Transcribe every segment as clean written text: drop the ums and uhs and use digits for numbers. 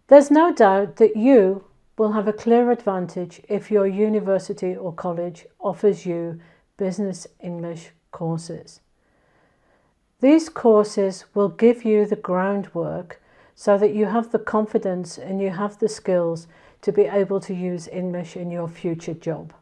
There's no doubt that you will have a clear advantage if your university or college offers you business English courses. These courses will give you the groundwork so that you have the confidence and you have the skills to be able to use English in your future job.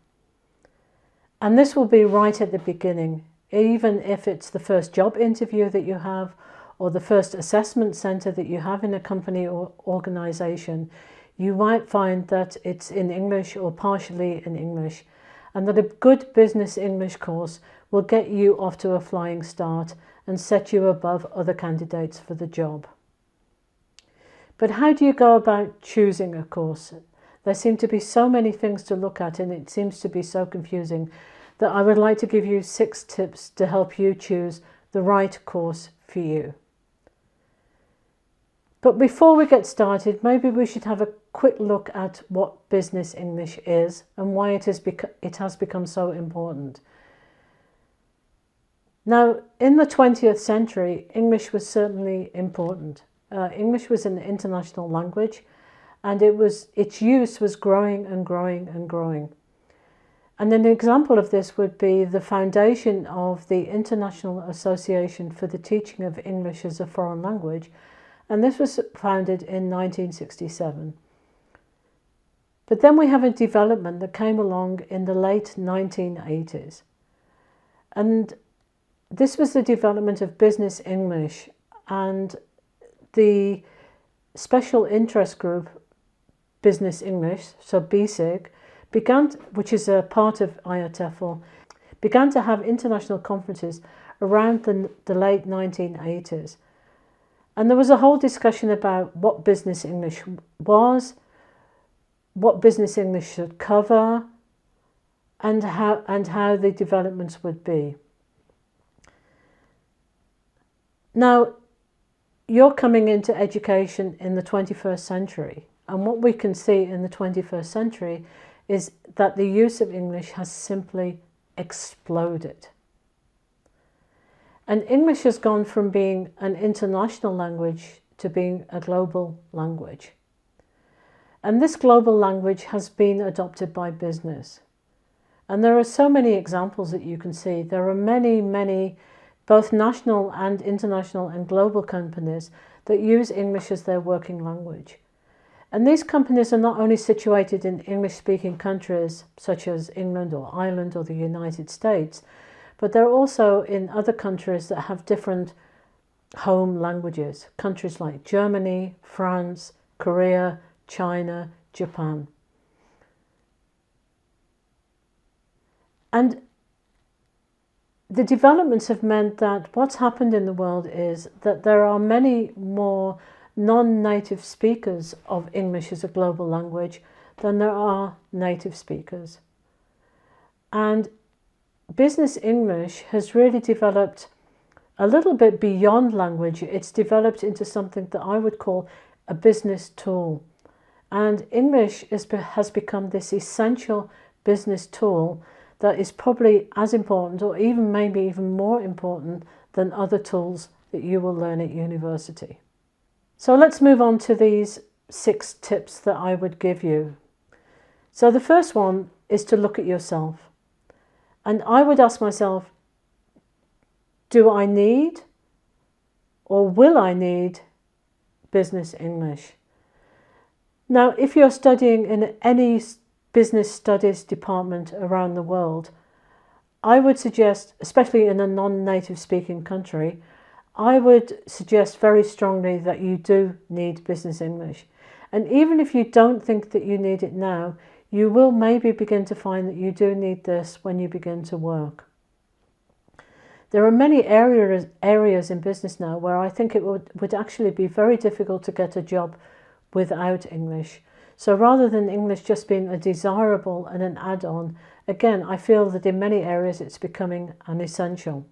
And this will be right at the beginning, even if it's the first job interview that you have or the first assessment center that you have in a company or organization. You might find that it's in English or partially in English, and that a good business English course will get you off to a flying start and set you above other candidates for the job. But how do you go about choosing a course? There seem to be so many things to look at, and it seems to be so confusing that I would like to give you 6 tips to help you choose the right course for you. But before we get started, maybe we should have a quick look at what business English is and why it has become so important. Now, in the 20th century, English was certainly important. English was an international language, and its use was growing and growing and growing. And an example of this would be the foundation of the International Association for the Teaching of English as a Foreign Language, and this was founded in 1967. But then we have a development that came along in the late 1980s. And this was the development of business English, and the special interest group Business English, so BSIG, which is a part of IATEFL, began to have international conferences around the late 1980s. And there was a whole discussion about what business English was, what business English should cover, and how the developments would be. Now, you're coming into education in the 21st century, and what we can see in the 21st century is that the use of English has simply exploded. And English has gone from being an international language to being a global language. And this global language has been adopted by business. And there are so many examples that you can see. There are many, many, both national and international and global companies that use English as their working language. And these companies are not only situated in English-speaking countries such as England or Ireland or the United States, but they're also in other countries that have different home languages, countries like Germany, France, Korea, China, Japan. And the developments have meant that what's happened in the world is that there are many more non-native speakers of English as a global language than there are native speakers. And business English has really developed a little bit beyond language. It's developed into something that I would call a business tool. And English has become this essential business tool that is probably as important, or even maybe even more important, than other tools that you will learn at university. So let's move on to these 6 tips that I would give you. So the first one is to look at yourself. And I would ask myself, do I need or will I need business English? Now, if you're studying in any business studies department around the world, I would suggest, especially in a non-native speaking country, I would suggest very strongly that you do need business English. And even if you don't think that you need it now, you will maybe begin to find that you do need this when you begin to work. There are many areas in business now where I think it would actually be very difficult to get a job without English. So rather than English just being a desirable and an add-on, again, I feel that in many areas it's becoming an essential.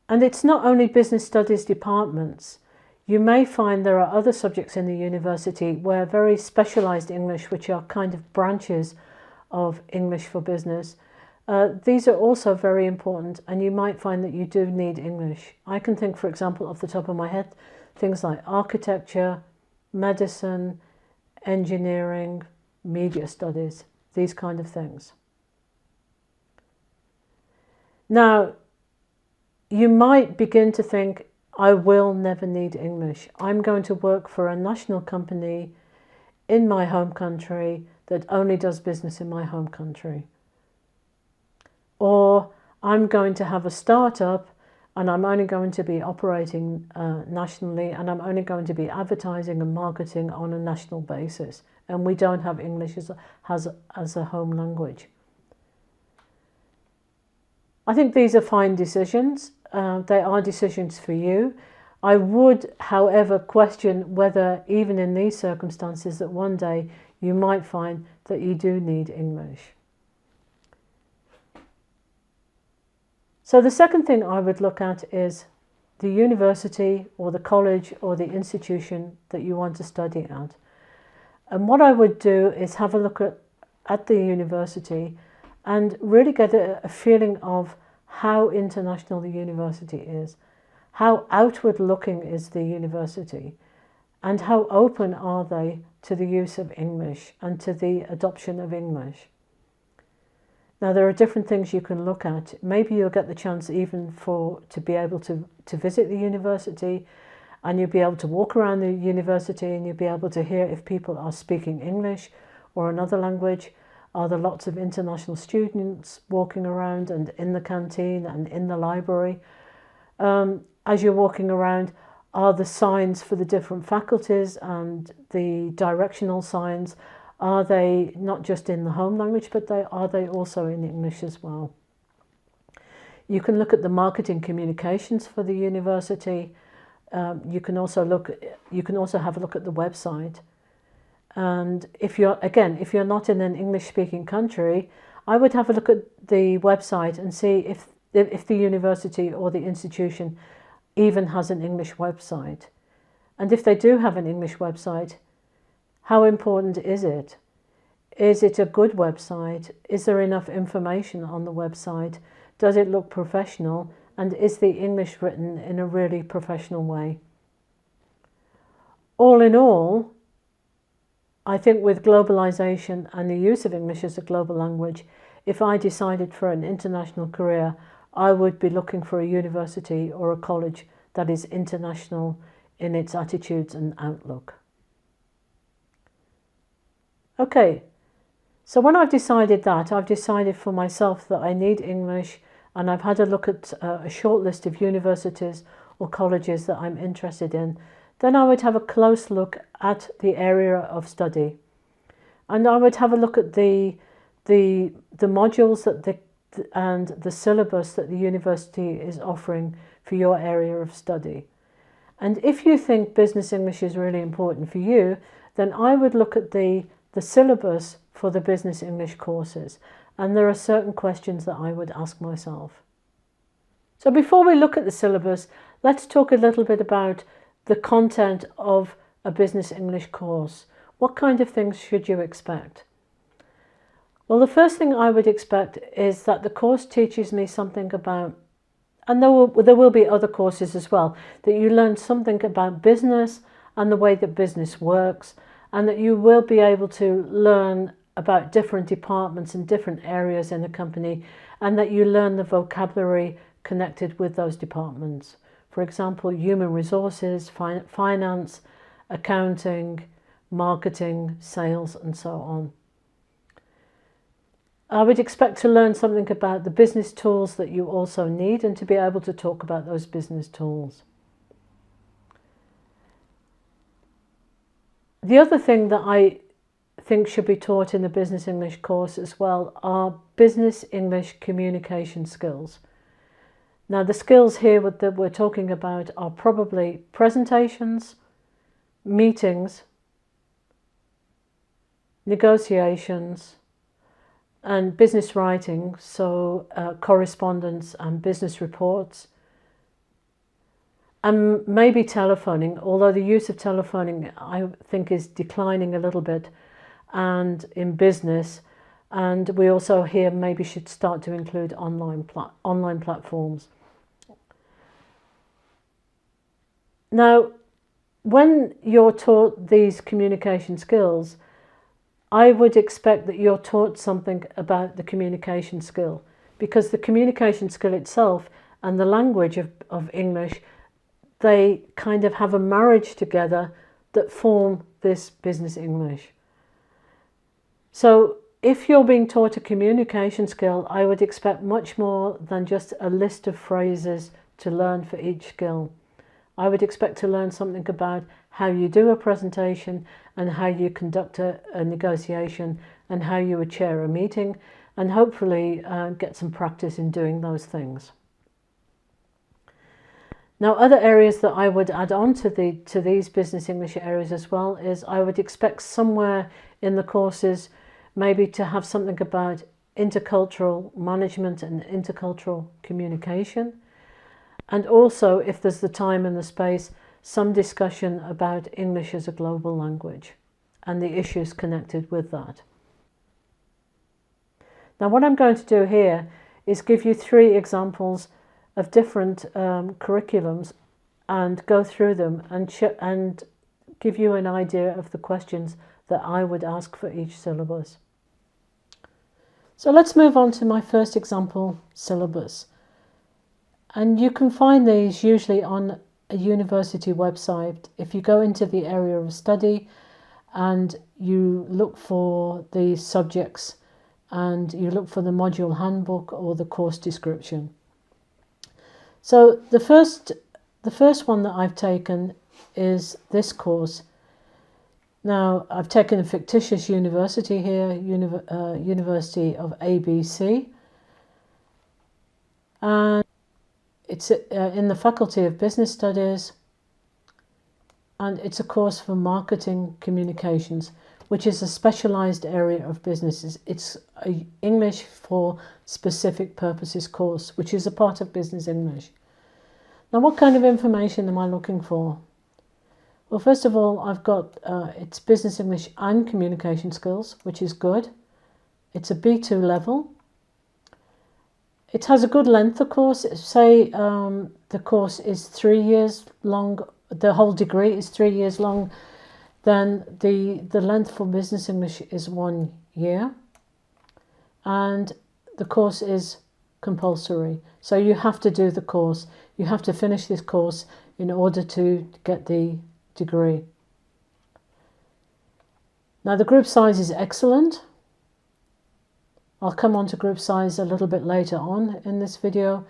And it's not only business studies departments. You may find there are other subjects in the university where very specialized English, which are kind of branches of English for business, these are also very important, and you might find that you do need English. I can think, for example, off the top of my head, things like architecture, medicine, engineering, media studies, these kind of things. Now, you might begin to think, I will never need English. I'm going to work for a national company in my home country that only does business in my home country. Or I'm going to have a startup and I'm only going to be operating nationally, and I'm only going to be advertising and marketing on a national basis. And we don't have English as a home language. I think these are fine decisions. They are decisions for you. I would, however, question whether even in these circumstances that one day you might find that you do need English. So the second thing I would look at is the university or the college or the institution that you want to study at. And what I would do is have a look at the university and really get a feeling of how international the university is, how outward looking is the university, and how open are they to the use of English and to the adoption of English. Now, there are different things you can look at. Maybe you'll get the chance even to be able to visit the university, and you'll be able to walk around the university and you'll be able to hear if people are speaking English or another language. Are there lots of international students walking around and in the canteen and in the library? As you're walking around, are the signs for the different faculties and the directional signs, are they not just in the home language, but are they also in English as well? You can look at the marketing communications for the university. You can also have a look at the website. And if you're not in an English-speaking country, I would have a look at the website and see if the university or the institution even has an English website. And if they do have an English website, how important is it? Is it a good website? Is there enough information on the website? Does it look professional? And is the English written in a really professional way? All in all, I think with globalization and the use of English as a global language, if I decided for an international career, I would be looking for a university or a college that is international in its attitudes and outlook. Okay, so when I've decided that, I've decided for myself that I need English, and I've had a look at a short list of universities or colleges that I'm interested in, then I would have a close look at the area of study. And I would have a look at the modules and the syllabus that the university is offering for your area of study. And if you think business English is really important for you, then I would look at the syllabus for the business English courses. And there are certain questions that I would ask myself. So before we look at the syllabus, let's talk a little bit about the content of a business English course. What kind of things should you expect? Well, the first thing I would expect is that the course teaches me something about, and there will be other courses as well, that you learn something about business and the way that business works, and that you will be able to learn about different departments and different areas in a company, and that you learn the vocabulary connected with those departments. For example, human resources, finance, accounting, marketing, sales, and so on. I would expect to learn something about the business tools that you also need and to be able to talk about those business tools. The other thing that I think should be taught in the business English course as well are business English communication skills. Now, the skills here that we're talking about are probably presentations, meetings, negotiations, and business writing, so correspondence and business reports, and maybe telephoning, although the use of telephoning I think is declining a little bit and in business, and we also here maybe should start to include online platforms. Now, when you're taught these communication skills, I would expect that you're taught something about the communication skill, because the communication skill itself and the language of English, they kind of have a marriage together that form this business English. So if you're being taught a communication skill, I would expect much more than just a list of phrases to learn for each skill. I would expect to learn something about how you do a presentation and how you conduct a negotiation and how you would chair a meeting, and hopefully get some practice in doing those things. Now, other areas that I would add on to these business English areas as well is I would expect somewhere in the courses maybe to have something about intercultural management and intercultural communication. And also, if there's the time and the space, some discussion about English as a global language and the issues connected with that. Now, what I'm going to do here is give you 3 examples of different curriculums and go through them and give you an idea of the questions that I would ask for each syllabus. So let's move on to my first example syllabus. And you can find these usually on a university website. If you go into the area of study and you look for the subjects and you look for the module handbook or the course description. So the first one that I've taken is this course. Now, I've taken a fictitious university here, University of ABC, and it's in the Faculty of Business Studies, and it's a course for marketing communications, which is a specialized area of businesses. It's an English for specific purposes course, which is a part of business English. Now, what kind of information am I looking for? Well, first of all, I've got it's business English and communication skills, which is good. It's a B2 level. It has a good length, of course. Say the course is 3 years long, the whole degree is 3 years long, then the length for business English is 1 year. And the course is compulsory. So you have to do the course. You have to finish this course in order to get the degree. Now, the group size is excellent. I'll come on to group size a little bit later on in this video,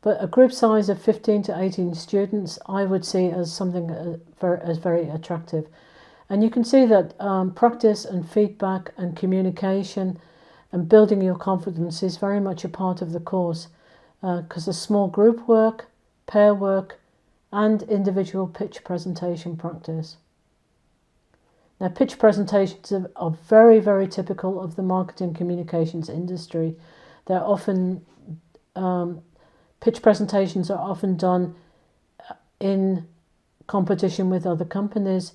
but a group size of 15 to 18 students I would see as something very attractive. And you can see that practice and feedback and communication and building your confidence is very much a part of the course, because the small group work, pair work, and individual pitch presentation practice. Now, pitch presentations are very typical of the marketing communications industry. They're often, pitch presentations are often done in competition with other companies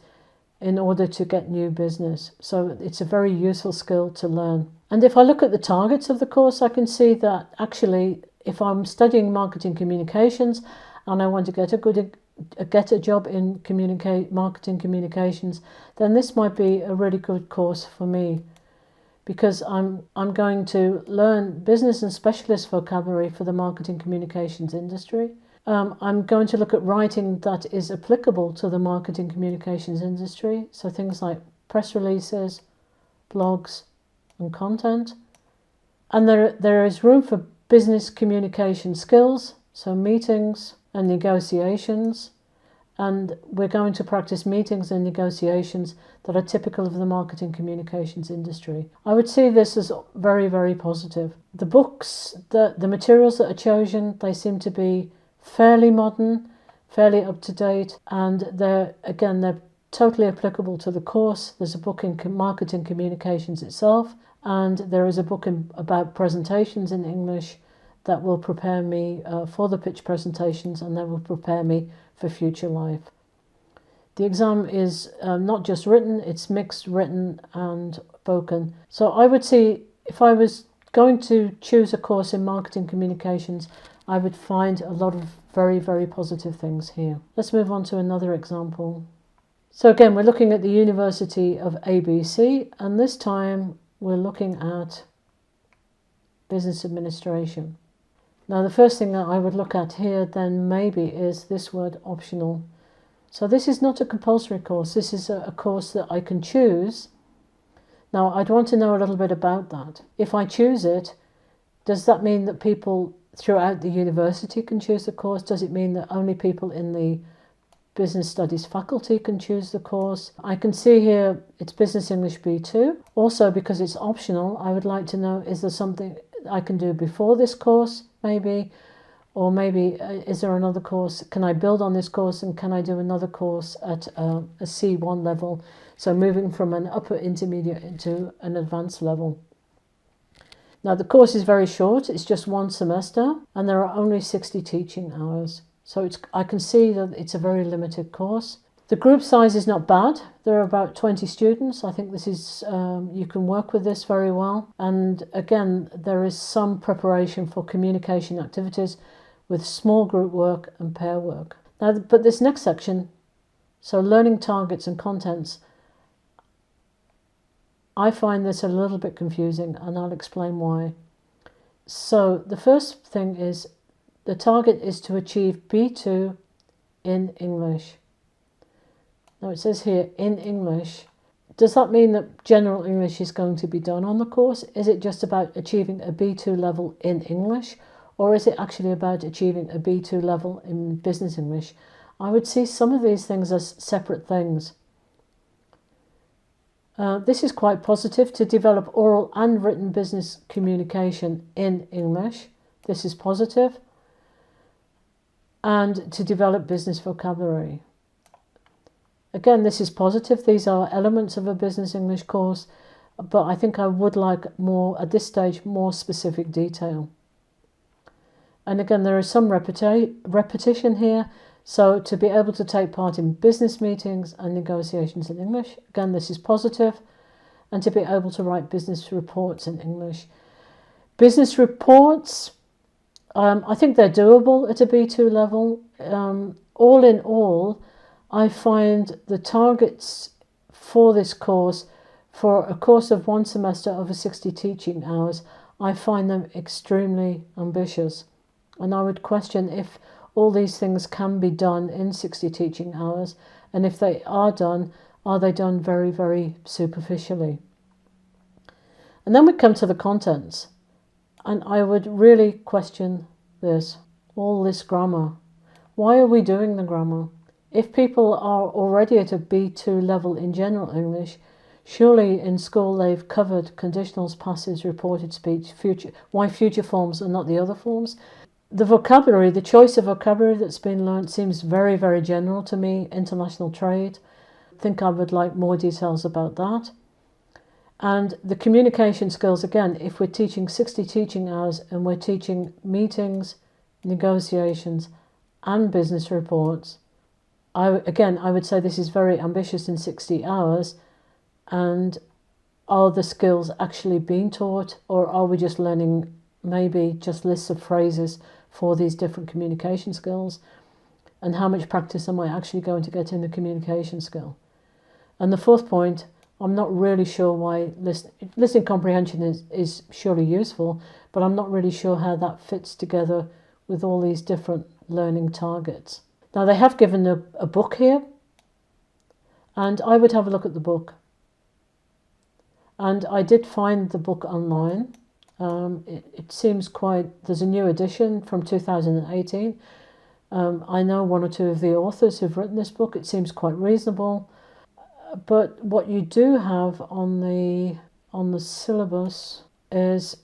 in order to get new business. So it's a very useful skill to learn. And if I look at the targets of the course, I can see that actually, if I'm studying marketing communications and I want to get a job in marketing communications, then this might be a really good course for me, because I'm going to learn business and specialist vocabulary for the marketing communications industry. I'm going to look at writing that is applicable to the marketing communications industry, so things like press releases, blogs, and content. And there is room for business communication skills, so meetings and negotiations, and we're going to practice meetings and negotiations that are typical of the marketing communications industry. I would see this as very positive. The books, the materials that are chosen, they seem to be fairly modern, fairly up to date, and they're totally applicable to the course. There's a book in marketing communications itself, and there is a book about presentations in English that will prepare me for the pitch presentations, and that will prepare me for future life. The exam is not just written, it's mixed written and spoken. So I would see, if I was going to choose a course in marketing communications, I would find a lot of very positive things here. Let's move on to another example. So again, we're looking at the University of ABC, and this time we're looking at business administration. Now the first thing that I would look at here then maybe is this word optional. So this is not a compulsory course, this is a course that I can choose. Now I'd want to know a little bit about that. If I choose it, does that mean that people throughout the university can choose the course? Does it mean that only people in the Business Studies faculty can choose the course? I can see here it's Business English B2. Also, because it's optional, I would like to know, is there something I can do before this course maybe? Or maybe is there another course? Can I build on this course and can I do another course at a C1 level? So moving from an upper intermediate into an advanced level. Now the course is very short, it's just one semester and there are only 60 teaching hours. So I can see that it's a very limited course. The group size is not bad. There are about 20 students. I think this is, you can work with this very well. And again, there is some preparation for communication activities with small group work and pair work. Now, but this next section, so learning targets and contents, I find this a little bit confusing and I'll explain why. So the first thing is the target is to achieve B2 in English. Now it says here in English. Does that mean that general English is going to be done on the course? Is it just about achieving a B2 level in English? Or is it actually about achieving a B2 level in business English? I would see some of these things as separate things. This is quite positive, to develop oral and written business communication in English. This is positive. And to develop business vocabulary. Again, this is positive. These are elements of a business English course, but I think I would like more, at this stage, more specific detail. And again, there is some repetition here. So to be able to take part in business meetings and negotiations in English, again, this is positive. And to be able to write business reports in English. Business reports, I think they're doable at a B2 level. All in all, I find the targets for this course, for a course of one semester over 60 teaching hours, I find them extremely ambitious. And I would question if all these things can be done in 60 teaching hours, and if they are they done very, very superficially? And then we come to the contents, and I would really question this, all this grammar. Why are we doing the grammar? If people are already at a B2 level in general English, surely in school they've covered conditionals, passives, reported speech, future. Why future forms and not the other forms? The vocabulary, the choice of vocabulary that's been learnt seems very, very general to me. International trade. I think I would like more details about that. And the communication skills, again, if we're teaching 60 teaching hours and we're teaching meetings, negotiations and business reports, I would say this is very ambitious in 60 hours. And are the skills actually being taught, or are we just learning maybe just lists of phrases for these different communication skills? And how much practice am I actually going to get in the communication skill? And the fourth point, I'm not really sure why listening comprehension is surely useful, but I'm not really sure how that fits together with all these different learning targets. Now they have given a book here, and I would have a look at the book. And I did find the book online. It seems quite, there's a new edition from 2018. I know one or two of the authors who've written this book. It seems quite reasonable. But what you do have on the syllabus is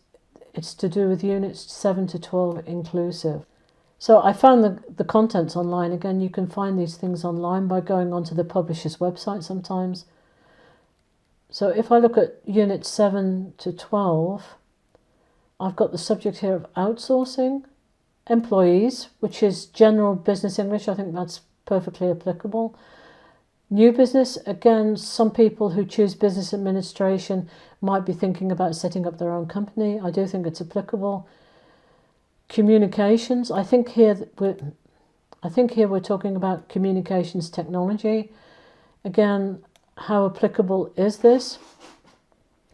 it's to do with units 7 to 12 inclusive. So I found the contents online. Again, you can find these things online by going onto the publisher's website sometimes. So if I look at units 7 to 12, I've got the subject here of outsourcing, employees, which is general business English. I think that's perfectly applicable. New business, again, some people who choose business administration might be thinking about setting up their own company. I do think it's applicable. Communications, I think here we're talking about communications technology. Again, how applicable is this?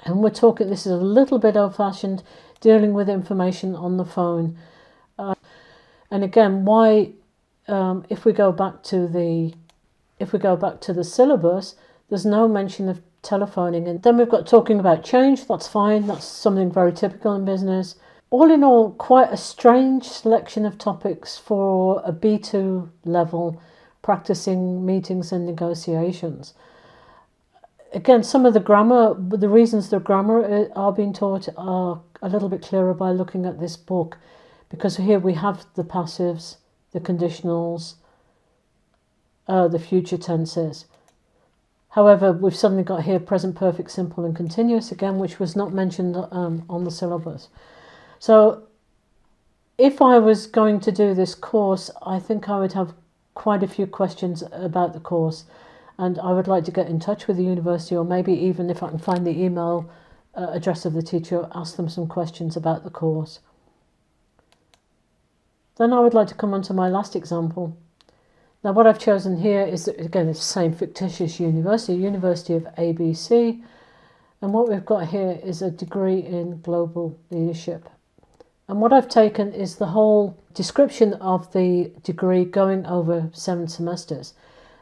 And we're talking, this is a little bit old-fashioned, dealing with information on the phone. And again, why, if we go back to the syllabus, there's no mention of telephoning. And then we've got talking about change. That's fine. That's something very typical in business. All in all, quite a strange selection of topics for a B2 level, practicing meetings and negotiations. Again, some of the grammar, the reasons the grammar are being taught are a little bit clearer by looking at this book, because here we have the passives, the conditionals, the future tenses. However, we've suddenly got here present perfect, simple and continuous again, which was not mentioned on the syllabus. So if I was going to do this course, I think I would have quite a few questions about the course, and I would like to get in touch with the university, or maybe even if I can find the email address of the teacher, ask them some questions about the course. Then I would like to come on to my last example. Now what I've chosen here is, again, it's the same fictitious university, University of ABC, and what we've got here is a degree in global leadership. And what I've taken is the whole description of the degree going over 7 semesters.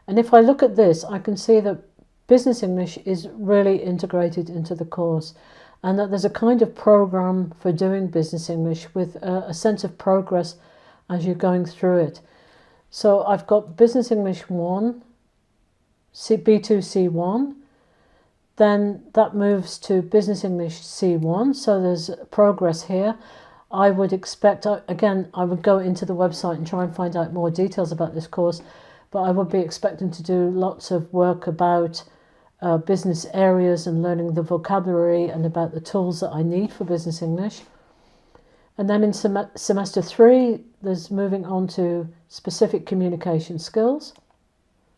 And if I look at this, I can see that Business English is really integrated into the course, and that there's a kind of program for doing Business English with a sense of progress as you're going through it. So I've got Business English 1, B2 C1, then that moves to Business English C1, so there's progress here. I would expect, again, I would go into the website and try and find out more details about this course, but I would be expecting to do lots of work about business areas and learning the vocabulary and about the tools that I need for Business English. And then in semester 3, there's moving on to specific communication skills.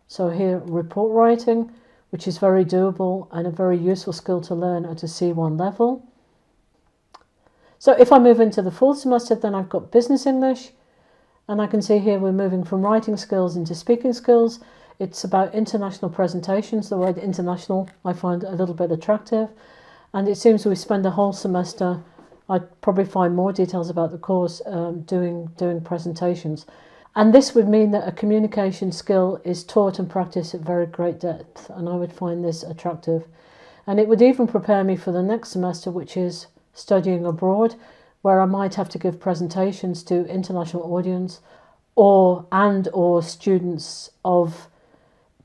So here, report writing, which is very doable and a very useful skill to learn at a C1 level. So if I move into the 4th semester, then I've got Business English, and I can see here we're moving from writing skills into speaking skills. It's about international presentations. The word international I find a little bit attractive, and it seems we spend a whole semester, I'd probably find more details about the course, doing presentations. And this would mean that a communication skill is taught and practiced at very great depth, and I would find this attractive. And it would even prepare me for the next semester, which is studying abroad, where I might have to give presentations to international audience or students of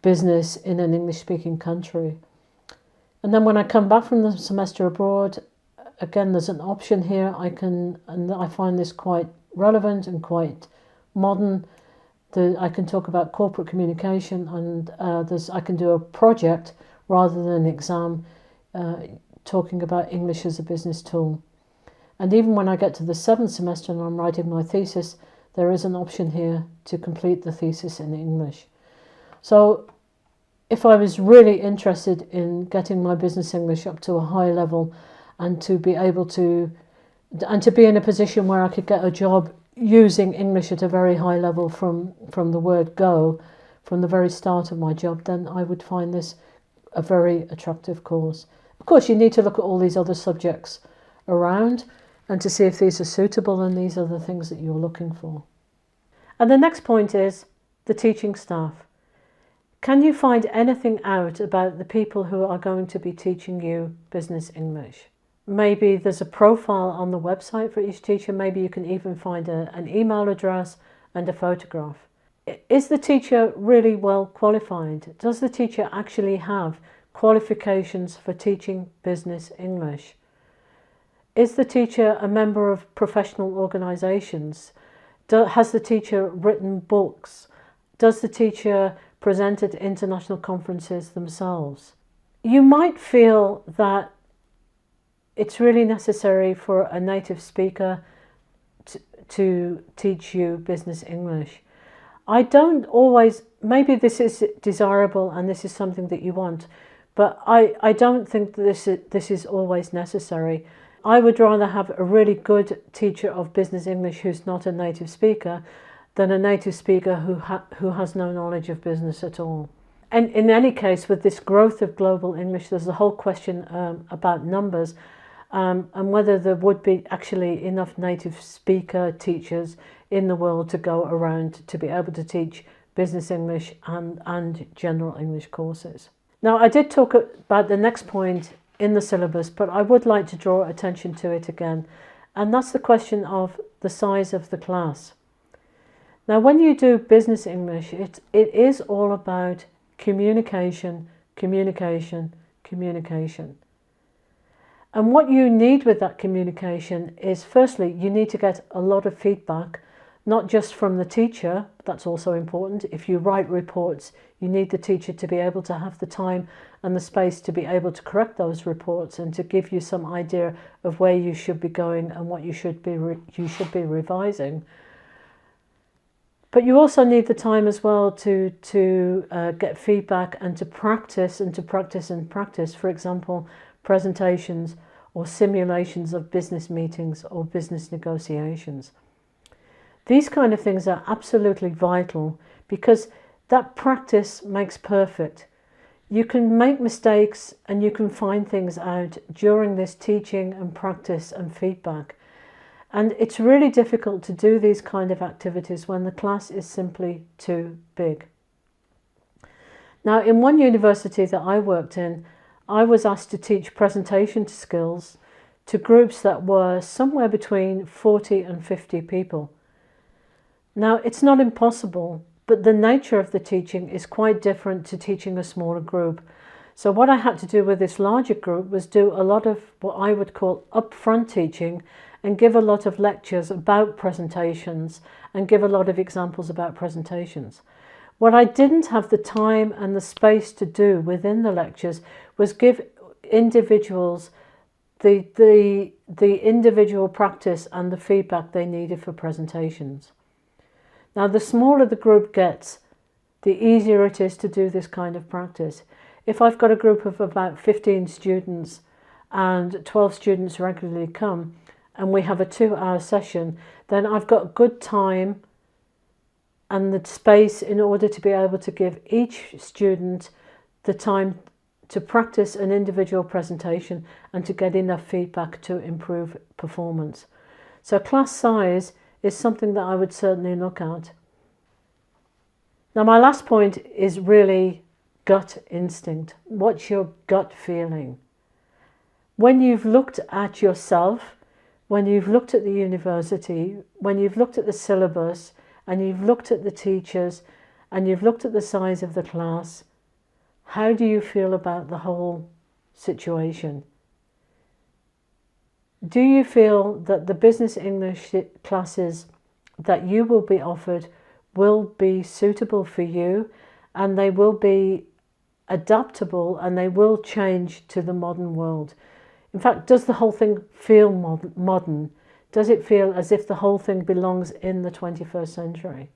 business in an English-speaking country. And then when I come back from the semester abroad, again, there's an option here. And I find this quite relevant and quite modern. I can talk about corporate communication, and I can do a project rather than an exam, talking about English as a business tool. And even when I get to the 7th semester and I'm writing my thesis, there is an option here to complete the thesis in English. So if I was really interested in getting my Business English up to a high level, and to be able to, and to be in a position where I could get a job using English at a very high level from the word go, from the very start of my job, then I would find this a very attractive course. Of course, you need to look at all these other subjects around and to see if these are suitable, and these are the things that you're looking for. And the next point is the teaching staff. Can you find anything out about the people who are going to be teaching you Business English? Maybe there's a profile on the website for each teacher. Maybe you can even find an email address and a photograph. Is the teacher really well qualified? Does the teacher actually have qualifications for teaching Business English? Is the teacher a member of professional organisations? Has the teacher written books? Does the teacher present at international conferences themselves? You might feel that it's really necessary for a native speaker to teach you Business English. I don't always, maybe this is desirable and this is something that you want, but I don't think that this is always necessary. I would rather have a really good teacher of Business English who's not a native speaker than a native speaker who has no knowledge of business at all. And in any case, with this growth of global English, there's the whole question about numbers and whether there would be actually enough native speaker teachers in the world to go around to be able to teach business English and general English courses. Now, I did talk about the next point in the syllabus, but I would like to draw attention to it again, and that's the question of the size of the class. Now, when you do business English, it is all about communication, communication, communication. And what you need with that communication is, firstly, you need to get a lot of feedback, not just from the teacher. That's also important. If you write reports, you need the teacher to be able to have the time and the space to be able to correct those reports and to give you some idea of where you should be going and what you should be revising. But you also need the time as well to get feedback and to practice and to practice and practice. For example, presentations or simulations of business meetings or business negotiations. These kind of things are absolutely vital because that practice makes perfect. You can make mistakes and you can find things out during this teaching and practice and feedback. And it's really difficult to do these kind of activities when the class is simply too big. Now, in one university that I worked in, I was asked to teach presentation skills to groups that were somewhere between 40 and 50 people. Now, it's not impossible, but the nature of the teaching is quite different to teaching a smaller group. So what I had to do with this larger group was do a lot of what I would call upfront teaching and give a lot of lectures about presentations and give a lot of examples about presentations. What I didn't have the time and the space to do within the lectures was give individuals the individual practice and the feedback they needed for presentations. Now, the smaller the group gets, the easier it is to do this kind of practice. If I've got a group of about 15 students and 12 students regularly come and we have a 2-hour session, then I've got good time and the space in order to be able to give each student the time to practice an individual presentation and to get enough feedback to improve performance. So class size is something that I would certainly look at. Now, my last point is really gut instinct. What's your gut feeling? When you've looked at yourself, when you've looked at the university, when you've looked at the syllabus, and you've looked at the teachers, and you've looked at the size of the class, how do you feel about the whole situation? Do you feel that the business English classes that you will be offered will be suitable for you and they will be adaptable and they will change to the modern world? In fact, does the whole thing feel modern? Does it feel as if the whole thing belongs in the 21st century?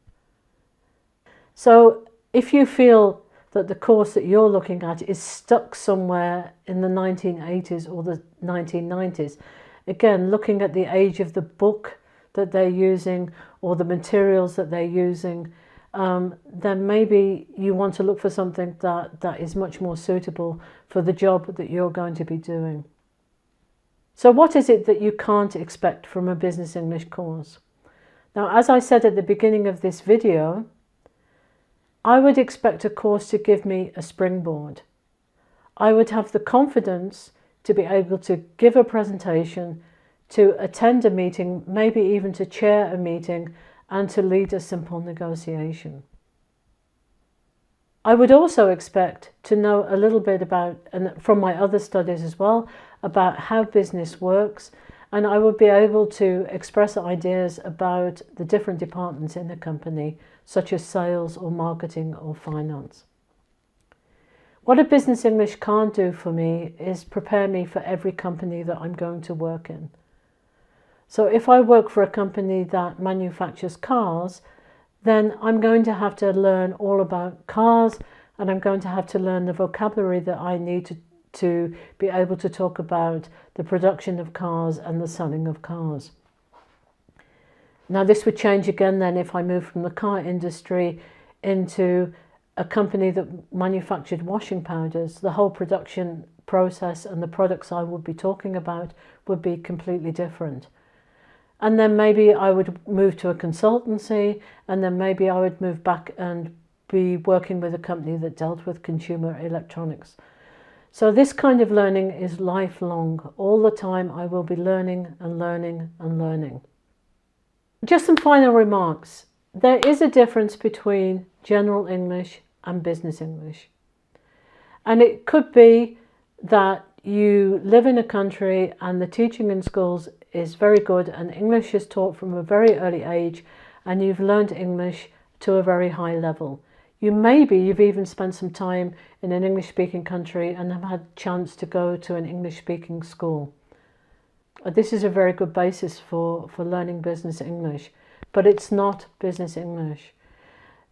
So if you feel that the course that you're looking at is stuck somewhere in the 1980s or the 1990s, again, looking at the age of the book that they're using or the materials that they're using, then maybe you want to look for something that is much more suitable for the job that you're going to be doing. So what is it that you can't expect from a business English course? Now, as I said at the beginning of this video, I would expect a course to give me a springboard. I would have the confidence to be able to give a presentation, to attend a meeting, maybe even to chair a meeting, and to lead a simple negotiation. I would also expect to know a little bit about, and from my other studies as well, about how business works, and I would be able to express ideas about the different departments in a company, such as sales or marketing or finance. What a business English can't do for me is prepare me for every company that I'm going to work in. So if I work for a company that manufactures cars, then I'm going to have to learn all about cars, and I'm going to have to learn the vocabulary that I need to be able to talk about the production of cars and the selling of cars. Now, this would change again then if I move from the car industry into a company that manufactured washing powders, the whole production process and the products I would be talking about would be completely different. And then maybe I would move to a consultancy, and then maybe I would move back and be working with a company that dealt with consumer electronics. So this kind of learning is lifelong. All the time I will be learning and learning and learning. Just some final remarks. There is a difference between general English and business English. And it could be that you live in a country and the teaching in schools is very good and English is taught from a very early age and you've learned English to a very high level. You've even spent some time in an English-speaking country and have had a chance to go to an English-speaking school. This is a very good basis for learning business English, but it's not business English.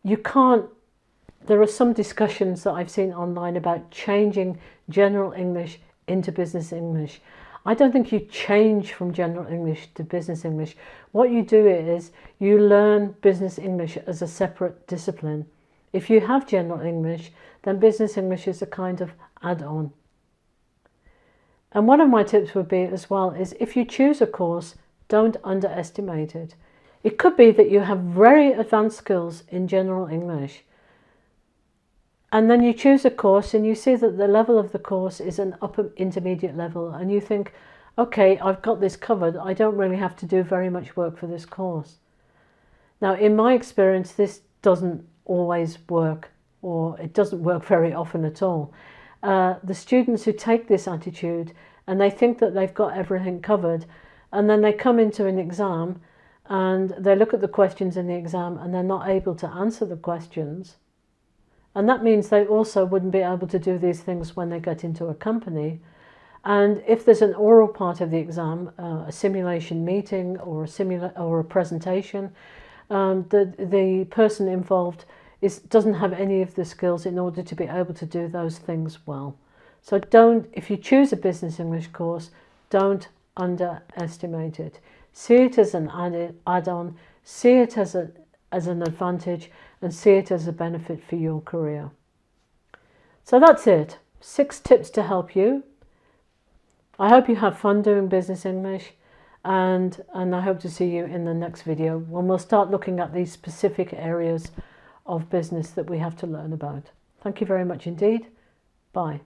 There are some discussions that I've seen online about changing general English into business English. I don't think you change from general English to business English. What you do is you learn business English as a separate discipline. If you have general English, then business English is a kind of add-on. And one of my tips would be as well is if you choose a course, don't underestimate it. It could be that you have very advanced skills in general English. And then you choose a course and you see that the level of the course is an upper intermediate level and you think, okay, I've got this covered. I don't really have to do very much work for this course. Now, in my experience, this doesn't always work, or it doesn't work very often at all. The students who take this attitude and they think that they've got everything covered, and then they come into an exam and they look at the questions in the exam and they're not able to answer the questions. And that means they also wouldn't be able to do these things when they get into a company. And if there's an oral part of the exam, a simulation meeting or a presentation, the person involved doesn't have any of the skills in order to be able to do those things well. So if you choose a business English course, don't underestimate it. See it as an add-on, see it as an advantage, and see it as a benefit for your career. So that's it. 6 tips to help you. I hope you have fun doing business English, and I hope to see you in the next video when we'll start looking at these specific areas of business that we have to learn about. Thank you very much indeed. Bye.